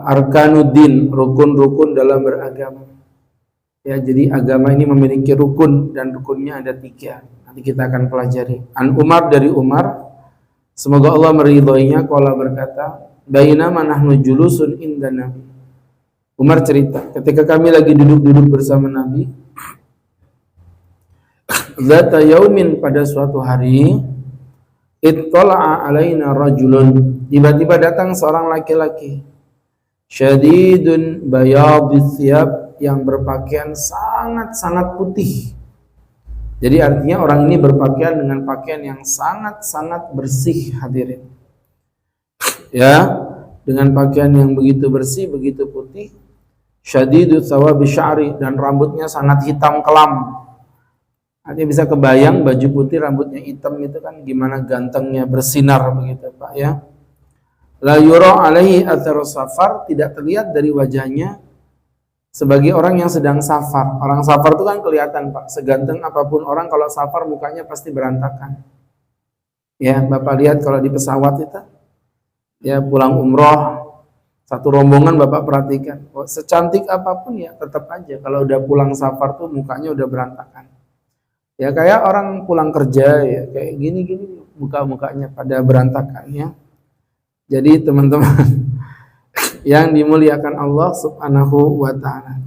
arkanuddin, rukun-rukun dalam beragama. Ya, jadi agama ini memiliki rukun dan rukunnya ada 3. Nanti kita akan pelajari. An Umar, dari Umar, semoga Allah meridhoinya, qala berkata, bainama nahnu julusun inda Nabi. Umar cerita, ketika kami lagi duduk-duduk bersama Nabi, zata yaumin, pada suatu hari, ittala'a alaina rajulun, tiba-tiba datang seorang laki-laki, syadidun bayadis thiyab, yang berpakaian sangat-sangat putih. Jadi artinya orang ini berpakaian dengan pakaian yang sangat-sangat bersih, hadirin. Ya, dengan pakaian yang begitu bersih, begitu putih. Syadidu thawabi sya'ri, dan rambutnya sangat hitam kelam. Artinya bisa kebayang baju putih rambutnya hitam itu kan gimana gantengnya, bersinar begitu, Pak, ya. La yura alaihi atharus safar, tidak terlihat dari wajahnya sebagai orang yang sedang safar. Orang safar itu kan kelihatan, Pak, seganteng apapun orang, kalau safar mukanya pasti berantakan. Ya, Bapak lihat kalau di pesawat itu, ya pulang umroh, satu rombongan Bapak perhatikan, secantik apapun ya tetap aja kalau udah pulang safar tuh mukanya udah berantakan. Ya kayak orang pulang kerja ya, kayak gini-gini muka-mukanya pada berantakan ya. Jadi teman-teman yang dimuliakan Allah Subhanahu wa ta'ala,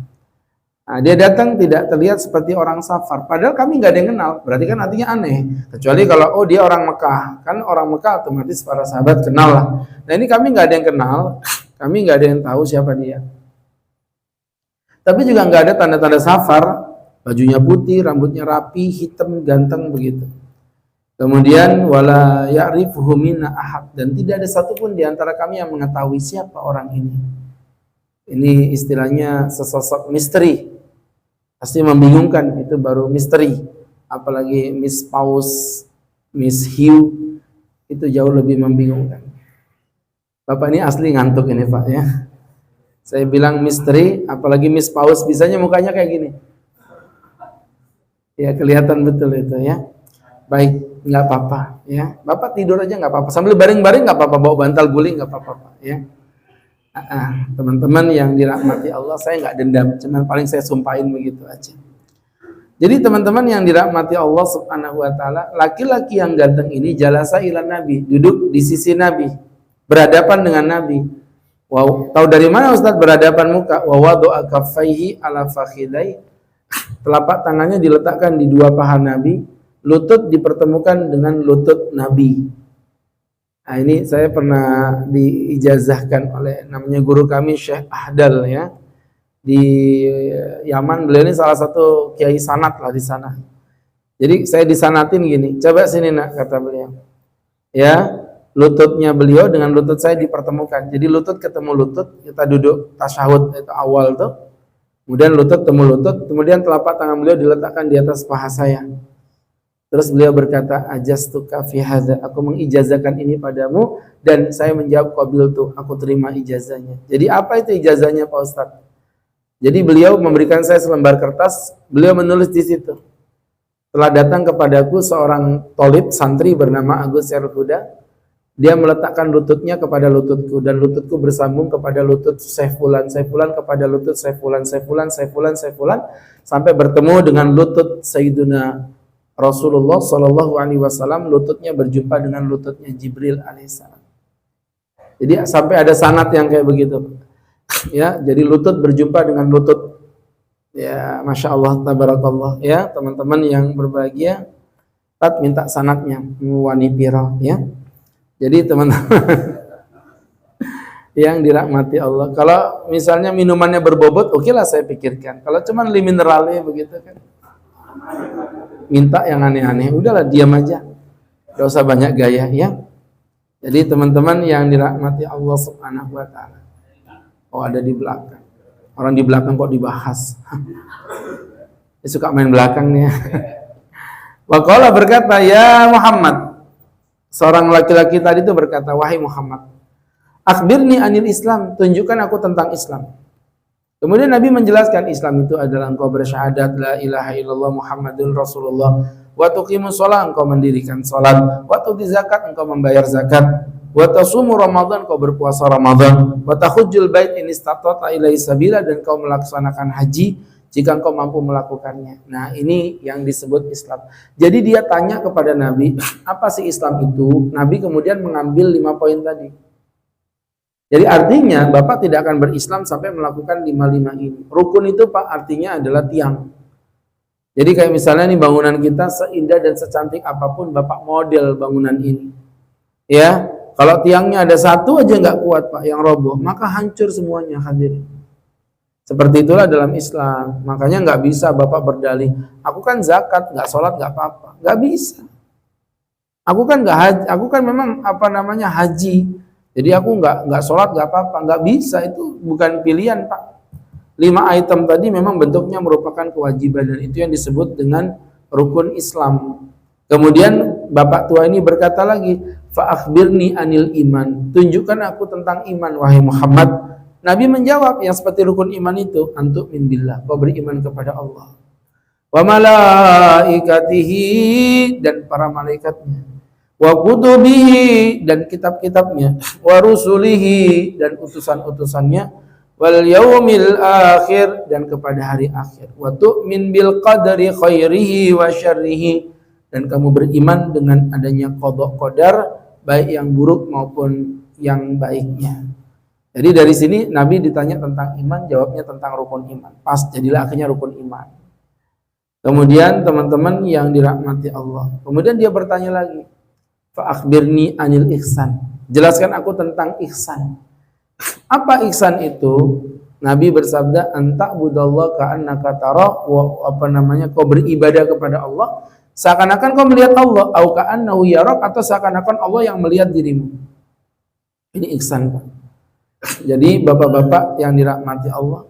nah, dia datang tidak terlihat seperti orang safar, padahal kami nggak ada yang kenal. Berarti kan artinya aneh, kecuali kalau oh dia orang Mekah, kan orang Mekah otomatis para sahabat kenal lah. Nah ini kami nggak ada yang kenal, kami nggak ada yang tahu siapa dia, tapi juga nggak ada tanda-tanda safar, bajunya putih, rambutnya rapi, hitam, ganteng begitu. Kemudian wala ya'rifuhu minna ahad, dan tidak ada satupun di antara kami yang mengetahui siapa orang ini. Ini istilahnya sesosok misteri. Pasti membingungkan, itu baru misteri. Apalagi Miss Paus, Miss Hugh, itu jauh lebih membingungkan. Bapak ini asli ngantuk ini, Pak, ya. Saya bilang misteri, apalagi Miss Paus, bisanya mukanya kayak gini. Ya kelihatan betul itu ya. Baik, nggak apa-apa ya. Bapak tidur aja nggak apa-apa, sambil baring-baring nggak apa-apa, bawa bantal guling nggak apa-apa ya. Teman-teman yang dirahmati Allah, saya nggak dendam, cuman paling saya sumpahin begitu aja. Jadi teman-teman yang dirahmati Allah Subhanahu wa ta'ala, laki-laki yang ganteng ini jalasa ila Nabi, duduk di sisi Nabi, berhadapan dengan Nabi. Wow, tahu dari mana Ustaz berhadapan muka? Wa wada'a kaffaihi ala fakhidai, telapak tangannya diletakkan di dua paha Nabi, lutut dipertemukan dengan lutut Nabi. Nah, ini saya pernah diijazahkan oleh namanya guru kami Syekh Ahdal ya. Di Yaman, beliau ini salah satu kiai sanat lah di sana. Jadi saya disanatin gini, coba sini nak, kata beliau. Ya, lututnya beliau dengan lutut saya dipertemukan. Jadi lutut ketemu lutut, kita duduk tasyahud itu awal tuh. Kemudian lutut temu lutut, kemudian telapak tangan beliau diletakkan di atas paha saya. Terus beliau berkata, ajastuka fi hadza, aku mengijazahkan ini padamu, dan saya menjawab qabiltu, aku terima ijazahnya. Jadi apa itu ijazahnya Pak Ustadz? Jadi beliau memberikan saya selembar kertas, beliau menulis di situ, telah datang kepadaku seorang tolib santri bernama Agus Syarul Huda, dia meletakkan lututnya kepada lututku, dan lututku bersambung kepada lutut Saifulan, Saifulan kepada lutut Saifulan, Saifulan, Saifulan, Saifulan, sampai bertemu dengan lutut Sayyiduna Rasulullah Shallallahu Alaihi Wasallam, lututnya berjumpa dengan lututnya Jibril alaihissalam. Jadi sampai ada sanad yang kayak begitu, ya. Jadi lutut berjumpa dengan lutut, ya, masya Allah, tabarakallah, ya teman-teman yang berbahagia. Tat minta sanadnya, wanipiro, ya. Jadi teman-teman yang dirahmati Allah, kalau misalnya minumannya berbobot, oke lah saya pikirkan. Kalau cuman mineralnya begitu kan, minta yang aneh-aneh, udahlah diam aja, gak usah banyak gaya ya. Jadi teman-teman yang dirahmati Allah Subhanahu wa ta'ala, oh ada di belakang, orang di belakang kok dibahas. Dia suka main belakang nih. Waqala berkata, ya Muhammad, seorang laki-laki tadi itu berkata, wahai Muhammad, akhbirni anil Islam, tunjukkan aku tentang Islam. Kemudian Nabi menjelaskan, Islam itu adalah engkau bersyahadat la ilaha illallah Muhammadun Rasulullah, wa tuqimus shalah, engkau mendirikan salat, wa tu'ti zakat, engkau membayar zakat, wa tasumu Ramadan, kau berpuasa Ramadan, wa tahujjul bait in istata'ta ilaihi sabila, dan kau melaksanakan haji jika engkau mampu melakukannya. Nah, ini yang disebut Islam. Jadi dia tanya kepada Nabi, apa sih Islam itu? Nabi kemudian mengambil 5 poin tadi. Jadi artinya Bapak tidak akan berislam sampai melakukan 5 ini. Rukun itu Pak artinya adalah tiang. Jadi kayak misalnya nih bangunan kita seindah dan secantik apapun Bapak model bangunan ini. Ya, kalau tiangnya ada satu aja nggak kuat Pak yang roboh, maka hancur semuanya, hadirin. Seperti itulah dalam Islam. Makanya nggak bisa Bapak berdalih, aku kan zakat, nggak sholat nggak apa-apa. Nggak bisa. Aku kan nggak haji, aku kan memang haji. Jadi aku nggak sholat nggak apa-apa. Nggak bisa, itu bukan pilihan Pak. 5 item tadi memang bentuknya merupakan kewajiban, dan itu yang disebut dengan rukun Islam. Kemudian Bapak tua ini berkata lagi, fa akhbirni anil iman. Tunjukkan aku tentang iman wahai Muhammad. Nabi menjawab yang seperti rukun iman itu, antuk min billah, kau beriman kepada Allah, wa malaikatihi, dan para malaikatnya, wa kutubihi, dan kitab-kitabnya, wa rusulihi, dan utusan-utusannya, wal yaumil akhir, dan kepada hari akhir, wa tu'min bil qadari khairihi wa syarrihi, dan kamu beriman dengan adanya qada qadar, baik yang buruk maupun yang baiknya. Jadi dari sini Nabi ditanya tentang iman, jawabnya tentang rukun iman. Pas, jadilah akhirnya rukun iman. Kemudian teman-teman yang dirahmati Allah, kemudian dia bertanya lagi, fa akhbirni anil ihsan. Jelaskan aku tentang ihsan. Apa ihsan itu? Nabi bersabda, anta budallah ka'annaka tara, kau beribadah kepada Allah seakan-akan kau melihat Allah, au ka'annahu yarak, atau seakan-akan Allah yang melihat dirimu. Ini ihsan, Pak. Jadi bapak-bapak yang dirahmati Allah,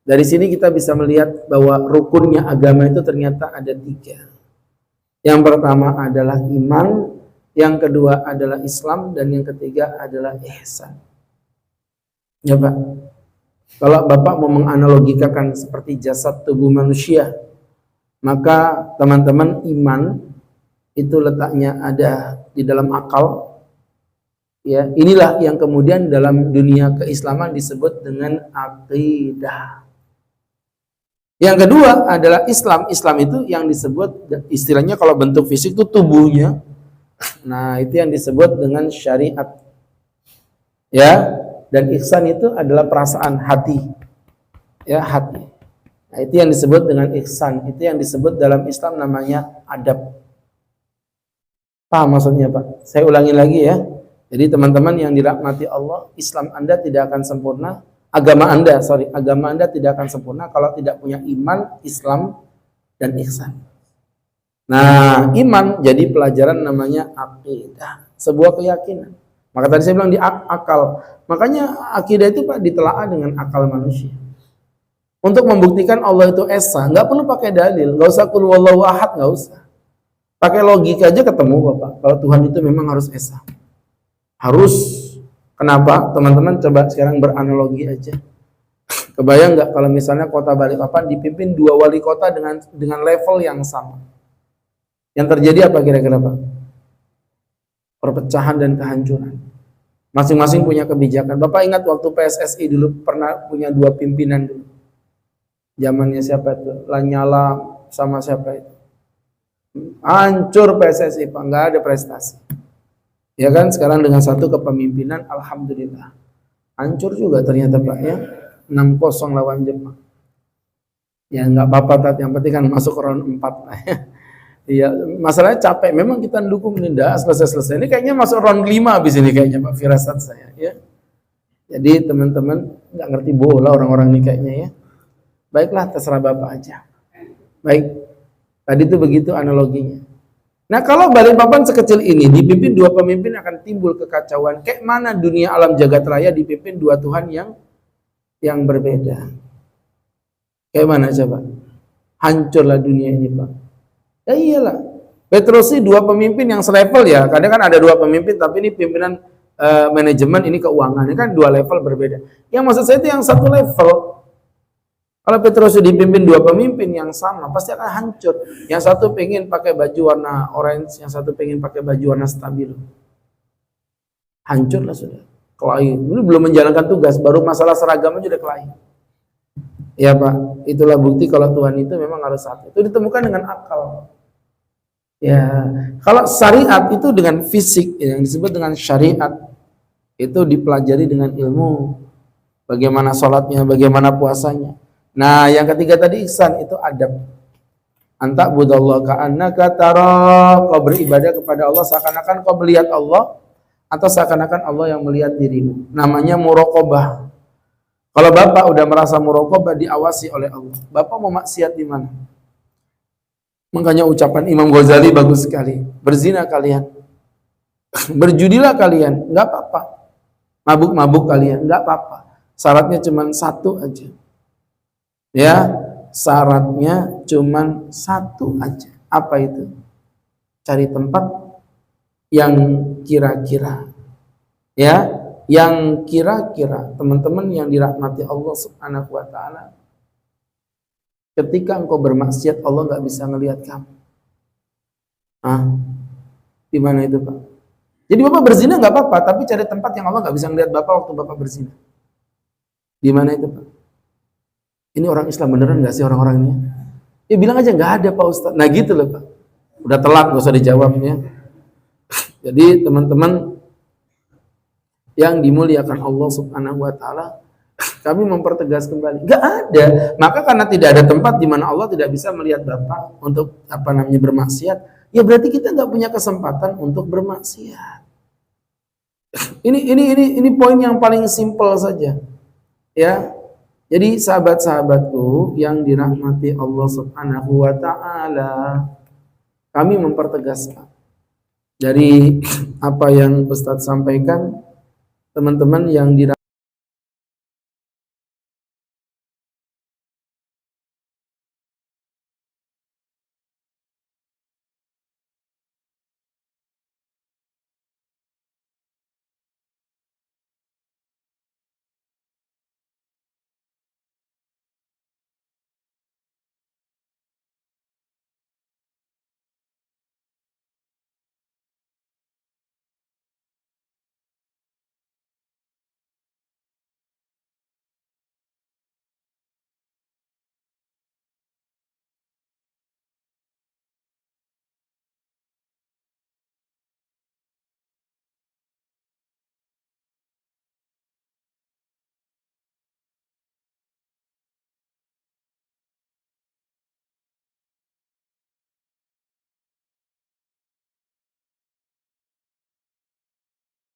dari sini kita bisa melihat bahwa rukunnya agama itu ternyata ada 3. Yang pertama adalah iman, yang kedua adalah Islam, dan yang ketiga adalah ihsan. Ya Pak, kalau Bapak mau menganalogikakan seperti jasad tubuh manusia, maka teman-teman, iman itu letaknya ada di dalam akal. Ya, inilah yang kemudian dalam dunia keislaman disebut dengan akidah. Yang kedua adalah Islam. Islam itu yang disebut, istilahnya kalau bentuk fisik itu tubuhnya. Nah, itu yang disebut dengan syariat. Ya, dan ihsan itu adalah perasaan hati. Ya, hati. Nah, itu yang disebut dengan ihsan. Itu yang disebut dalam Islam namanya adab. Paham maksudnya, Pak? Saya ulangi lagi ya. Jadi teman-teman yang dirahmati Allah, Islam Anda tidak akan sempurna, agama Anda tidak akan sempurna kalau tidak punya iman, Islam, dan ihsan. Nah, iman jadi pelajaran namanya akidah, sebuah keyakinan. Maka tadi saya bilang di akal. Makanya akidah itu Pak ditelaah dengan akal manusia. Untuk membuktikan Allah itu esa, nggak perlu pakai dalil, nggak usah qul huwallahu ahad, nggak usah. Pakai logika aja ketemu Bapak. Kalau Tuhan itu memang harus esa. Harus. Kenapa? Teman-teman coba sekarang beranalogi aja. Kebayang nggak kalau misalnya kota Balikpapan dipimpin 2 wali kota dengan level yang sama? Yang terjadi apa kira-kira Pak? Perpecahan dan kehancuran. Masing-masing punya kebijakan. Bapak ingat waktu PSSI dulu pernah punya 2 pimpinan dulu. Zamannya siapa itu? Lanyala sama siapa itu? Hancur PSSI Pak, nggak ada prestasi. Ya kan, sekarang dengan 1 kepemimpinan, alhamdulillah. Hancur juga ternyata Pak ya. 6-0 lawan Jepang. Ya nggak apa-apa, yang penting kan masuk round 4 lah ya. Iya, masalahnya capek. Memang kita dukung Ninda selesai-selesai. Ini kayaknya masuk round 5 habis ini kayaknya Pak, firasat saya ya. Jadi teman-teman nggak ngerti bola orang-orang ini kayaknya ya. Baiklah, terserah Bapak aja. Baik. Tadi itu begitu analoginya. Nah, kalau Balikpapan sekecil ini dipimpin 2 pemimpin akan timbul kekacauan. Kayak mana dunia alam jagat raya dipimpin 2 Tuhan yang berbeda. Kayak mana coba? Hancurlah dunia ini, Pak. Ya iyalah. Petrosi 2 pemimpin yang selevel ya. Kadang kan ada 2 pemimpin tapi ini pimpinan manajemen, ini keuangan. Ini kan 2 level berbeda. Yang maksud saya itu yang 1 level. Kalau Petrosi dipimpin 2 pemimpin yang sama, pasti akan hancur. Yang satu pengen pakai baju warna orange, yang satu pengen pakai baju warna stabil. hancurlah sudah. Kelahi. Ini belum menjalankan tugas, baru masalah seragam aja udah kelahi. Ya Pak, itulah bukti kalau Tuhan itu memang harus satu. Itu ditemukan dengan akal. Ya, kalau syariat itu dengan fisik, yang disebut dengan syariat, itu dipelajari dengan ilmu. Bagaimana sholatnya, bagaimana puasanya. Nah, yang ketiga tadi ihsan, itu adab. Anta budallah ka'annaka tara, kau beribadah kepada Allah seakan-akan kau melihat Allah, atau seakan-akan Allah yang melihat dirimu. Namanya muraqabah. Kalau Bapak udah merasa muraqabah, diawasi oleh Allah, Bapak mau maksiat di mana? Makanya ucapan Imam Ghazali bagus sekali. Berzina kalian, berjudilah kalian, nggak apa-apa. Mabuk-mabuk kalian, nggak apa-apa. Syaratnya cuma satu aja. Ya, syaratnya cuma satu aja. Apa itu? Cari tempat yang kira-kira, ya, yang kira-kira teman-teman yang dirahmati Allah Subhanahu wa taala, ketika engkau bermaksiat Allah nggak bisa ngelihat kamu. Di mana itu Pak? Jadi Bapak berzina nggak apa-apa, tapi cari tempat yang Allah nggak bisa ngelihat Bapak waktu Bapak berzina. Di mana itu Pak? Ini orang Islam beneran nggak sih orang-orang ini? Ya bilang aja nggak ada Pak Ustadz. Nah gitu loh Pak. Udah telat nggak usah dijawabnya. Jadi teman-teman yang dimuliakan Allah Subhanahu wa taala, kami mempertegas kembali, enggak ada. Maka karena tidak ada tempat di mana Allah tidak bisa melihat Bapak untuk bermaksiat, ya berarti kita nggak punya kesempatan untuk bermaksiat. Ini poin yang paling simpel saja. Ya. Jadi sahabat-sahabatku yang dirahmati Allah Subhanahu wa taala, kami mempertegaskan dari apa yang Ustadz sampaikan, teman-teman yang dirahmati